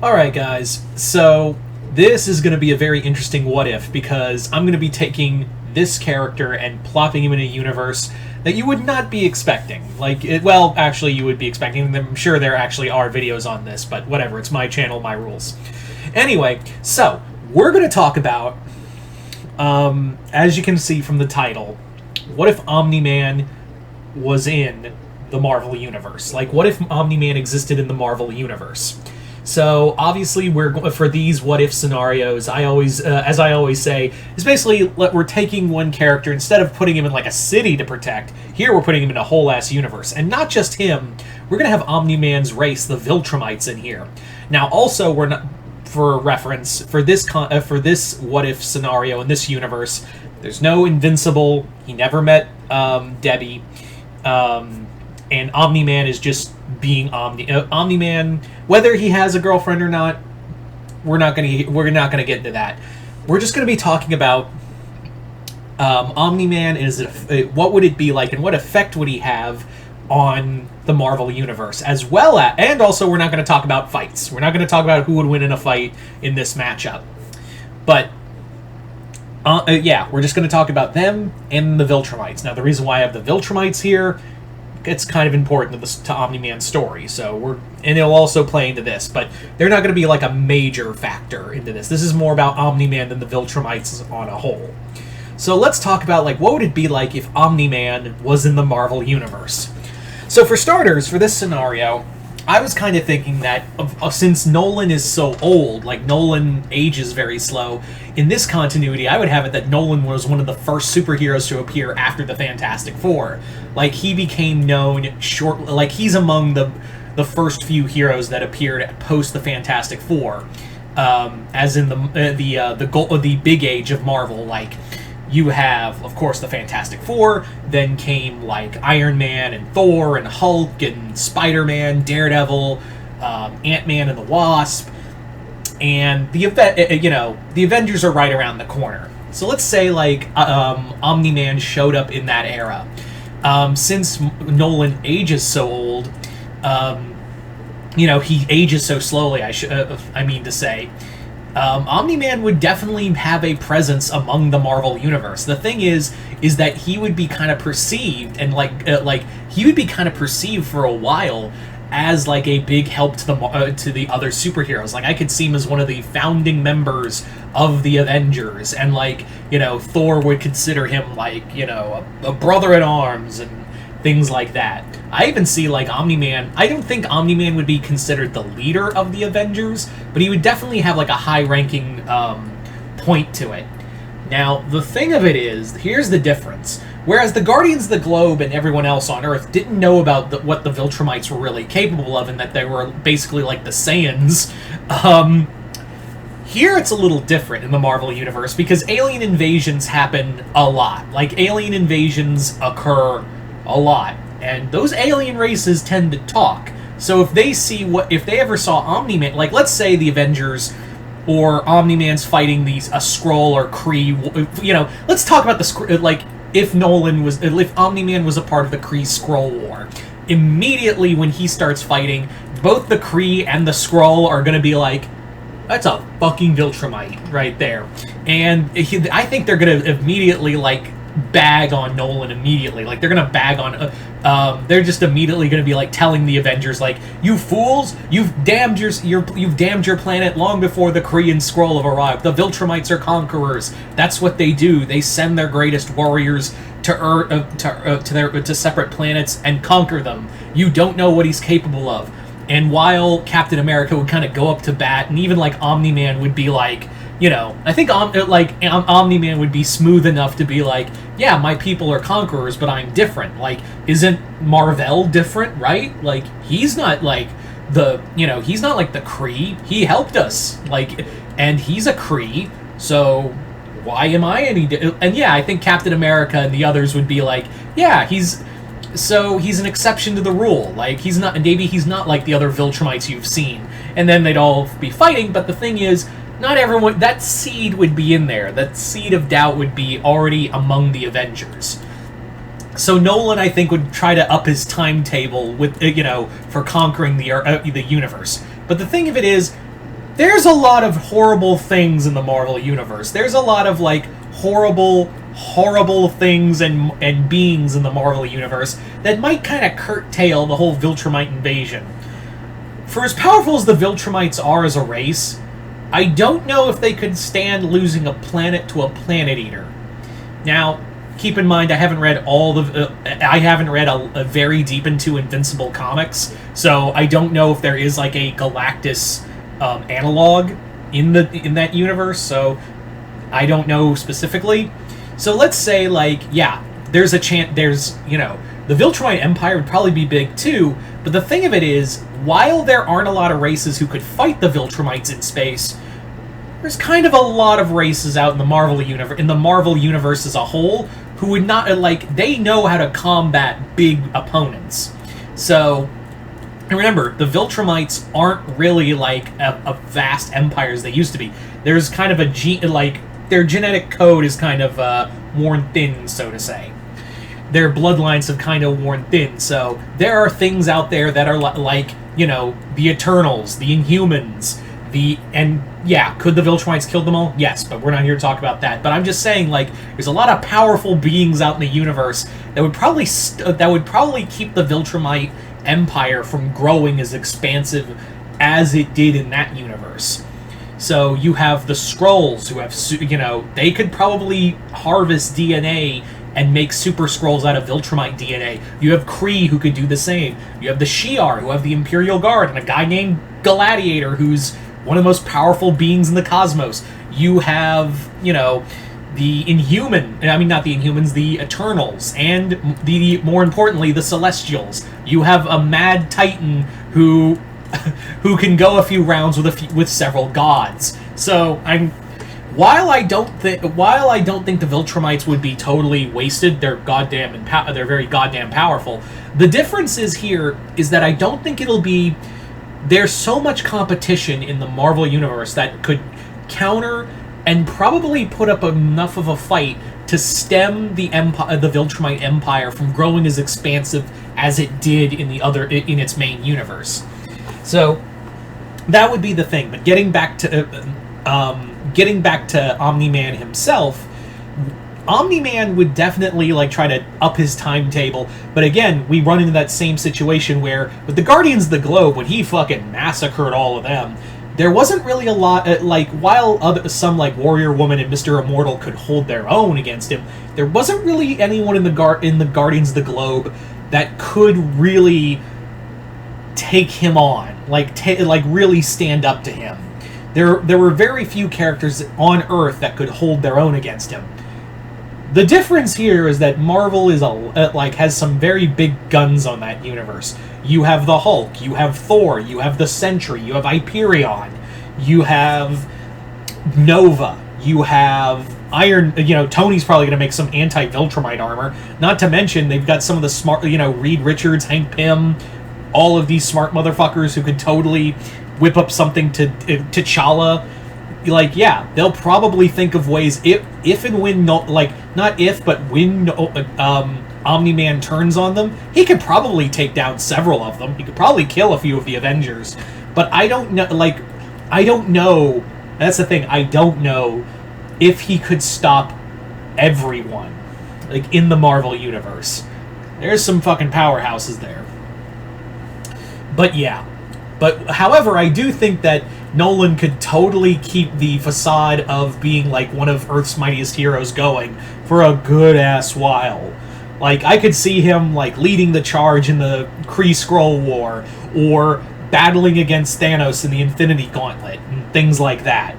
Alright guys, so this is going to be a very interesting what if, because I'm going to be taking this character and plopping him in a universe that you would not be expecting. Well, actually you would be expecting. I'm sure there actually are videos on this, but whatever, it's my channel, my rules. Anyway, so, we're going to talk about, as you can see from the title, what if Omni-Man was in the Marvel Universe? Like, what if Omni-Man existed in the Marvel Universe? So obviously, for these what-if scenarios, as I always say, is basically we're taking one character, instead of putting him in like a city to protect. Here we're putting him in a whole ass universe, and not just him. We're gonna have Omni-Man's race, the Viltrumites, in here. Now, also, we're not, for reference, for this what-if scenario in this universe, there's no Invincible. He never met Debbie, and Omni-Man is just being Omni-Man. Whether he has a girlfriend or not, we're not gonna get into that. We're just gonna be talking about Omni-Man. What would it be like, and what effect would he have on the Marvel Universe, as well as, and also we're not going to talk about fights. We're not going to talk about who would win in a fight in this matchup. But yeah, we're just going to talk about them and the Viltrumites. Now, the reason why I have the Viltrumites here, it's kind of important to Omni-Man's story, and it'll also play into this, but they're not going to be like a major factor into this. This is more about Omni-Man than the Viltrumites on a whole. So let's talk about, like, what would it be like if Omni-Man was in the Marvel Universe? So for starters, for this scenario, I was kind of thinking that since Nolan is so old, like Nolan ages very slow, in this continuity I would have it that Nolan was one of the first superheroes to appear after the Fantastic Four. Like, he became known like he's among the first few heroes that appeared post the Fantastic Four, as in the big age of Marvel. Like, you have, of course, the Fantastic Four, then came, like, Iron Man and Thor and Hulk and Spider-Man, Daredevil, Ant-Man and the Wasp, and the Avengers are right around the corner. So let's say, like, Omni-Man showed up in that era. Since Nolan ages so old, he ages so slowly, I mean to say, Omni-Man would definitely have a presence among the Marvel Universe. The thing is that he would be kind of perceived, and he would be kind of perceived for a while as like a big help to the other superheroes. Like, I could see him as one of the founding members of the Avengers, and Thor would consider him like a brother in arms and things like that. I even see, like, Omni-Man. I don't think Omni-Man would be considered the leader of the Avengers, but he would definitely have, like, a high-ranking point to it. Now, the thing of it is, here's the difference. Whereas the Guardians of the Globe and everyone else on Earth didn't know about what the Viltrumites were really capable of, and that they were basically like the Saiyans, here it's a little different in the Marvel Universe, because alien invasions happen a lot. Like, alien invasions occur a lot, and those alien races tend to talk. So if they ever saw Omni-Man, like, let's say the Avengers or Omni-Man's fighting a Skrull or Kree, let's talk about if Omni-Man was a part of the Kree-Skrull war, immediately when he starts fighting, both the Kree and the Skrull are going to be like, that's a fucking Viltrumite right there. And I think they're going to immediately, like, bag on Nolan immediately. Like, they're gonna bag on they're just immediately gonna be like telling the Avengers, like, you fools, you've damned your planet long before the Kree and Skrull have arrived. The Viltrumites are conquerors. That's what they do. They send their greatest warriors to separate planets and conquer them. You don't know what he's capable of. And while Captain America would kind of go up to bat, and even like Omni-Man would be like, I think Omni-Man would be smooth enough to be like, yeah, my people are conquerors, but I'm different. Like, isn't Mar-Vell different, right? Like, he's not like he's not like the Kree. He helped us, like, and he's a Kree, so why am I any and yeah, I think Captain America and the others would be like, yeah, he's an exception to the rule. Like, he's not like the other Viltrumites you've seen. And then they'd all be fighting, but the thing is, not everyone, that seed would be in there. That seed of doubt would be already among the Avengers. So Nolan, I think, would try to up his timetable with, for conquering the universe. But the thing of it is, there's a lot of horrible things in the Marvel Universe. There's a lot of, like, horrible things and beings in the Marvel Universe that might kind of curtail the whole Viltrumite invasion. For as powerful as the Viltrumites are as a race, I don't know if they could stand losing a planet to a Planet Eater. Now, keep in mind, I haven't read a very deep into Invincible comics, so I don't know if there is like a Galactus analog in that universe. So I don't know specifically. So let's say, like, yeah, there's a chance. There's, you know, the Viltrumite Empire would probably be big too. But the thing of it is, while there aren't a lot of races who could fight the Viltrumites in space, there's kind of a lot of races out in the Marvel universe as a whole who would not, like, they know how to combat big opponents. So, and remember, the Viltrumites aren't really like a vast empire as they used to be. There's kind of their genetic code is kind of worn thin, so to say. Their bloodlines have kind of worn thin, so there are things out there that are like, you know, the Eternals, the Inhumans, could the Viltrumites kill them all? Yes, but we're not here to talk about that. But I'm just saying, like, there's a lot of powerful beings out in the universe that would probably keep the Viltrumite Empire from growing as expansive as it did in that universe. So you have the Skrulls, who have, you know, they could probably harvest DNA and make Super Skrulls out of Viltrumite DNA. You have Kree, who could do the same. You have the Shi'ar, who have the Imperial Guard, and a guy named Gladiator, who's one of the most powerful beings in the cosmos. You have, you know, the Eternals, and more importantly, the Celestials. You have a Mad Titan who can go a few rounds with several gods. So while I don't think the Viltrumites would be totally wasted, they're very goddamn powerful. The difference is that I don't think it'll be. There's so much competition in the Marvel Universe that could counter and probably put up enough of a fight to stem the Viltrumite Empire from growing as expansive as it did in its main universe. So that would be the thing. But getting back to Omni-Man himself, Omni-Man would definitely, like, try to up his timetable, but again, we run into that same situation where, with the Guardians of the Globe, when he fucking massacred all of them, there wasn't really a lot, while some, like, Warrior Woman and Mr. Immortal could hold their own against him, there wasn't really anyone in the Guardians of the Globe that could really take him on, really stand up to him. There were very few characters on Earth that could hold their own against him. The difference here is that Marvel is has some very big guns on that universe. You have the Hulk, you have Thor, you have the Sentry, you have Hyperion, you have Nova, you have Iron. You know, Tony's probably going to make some anti-Viltrumite armor. Not to mention, they've got some of the smart, you know, Reed Richards, Hank Pym, all of these smart motherfuckers who could totally whip up something to T'Challa. Like, yeah, they'll probably think of ways if and when, not if, but when Omni-Man turns on them, he could probably take down several of them. He could probably kill a few of the Avengers. But I don't know, that's the thing, I don't know if he could stop everyone, like, in the Marvel Universe. There's some fucking powerhouses there. But yeah. But, however, I do think that Nolan could totally keep the facade of being, like, one of Earth's mightiest heroes going for a good-ass while. Like, I could see him, like, leading the charge in the Kree-Skrull War, or battling against Thanos in the Infinity Gauntlet, and things like that.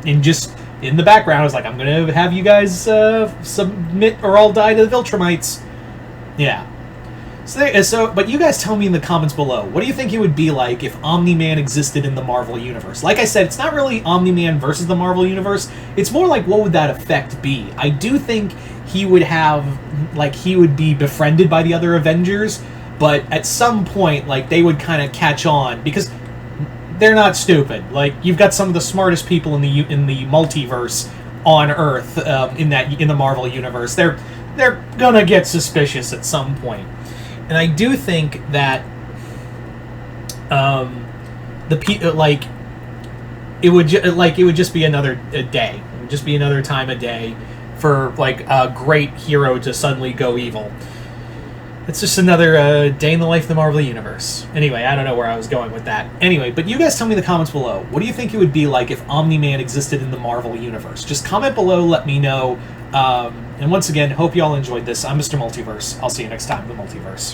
And just, in the background, I was like, I'm gonna have you guys submit or I'll die to the Viltrumites. Yeah. But you guys tell me in the comments below, what do you think it would be like if Omni-Man existed in the Marvel Universe? Like I said, it's not really Omni-Man versus the Marvel Universe, it's more like, what would that effect be? I do think he would be befriended by the other Avengers, but at some point, like, they would kind of catch on, because they're not stupid. Like, you've got some of the smartest people in the multiverse on Earth, in the Marvel Universe. They're gonna get suspicious at some point. And I do think it would just be another day. It would just be another time a day for like a great hero to suddenly go evil. It's just another day in the life of the Marvel Universe. Anyway, I don't know where I was going with that. Anyway, but you guys tell me in the comments below, what do you think it would be like if Omni-Man existed in the Marvel Universe? Just comment below, let me know. And once again, hope you all enjoyed this. I'm Mr. Multiverse. I'll see you next time in the Multiverse.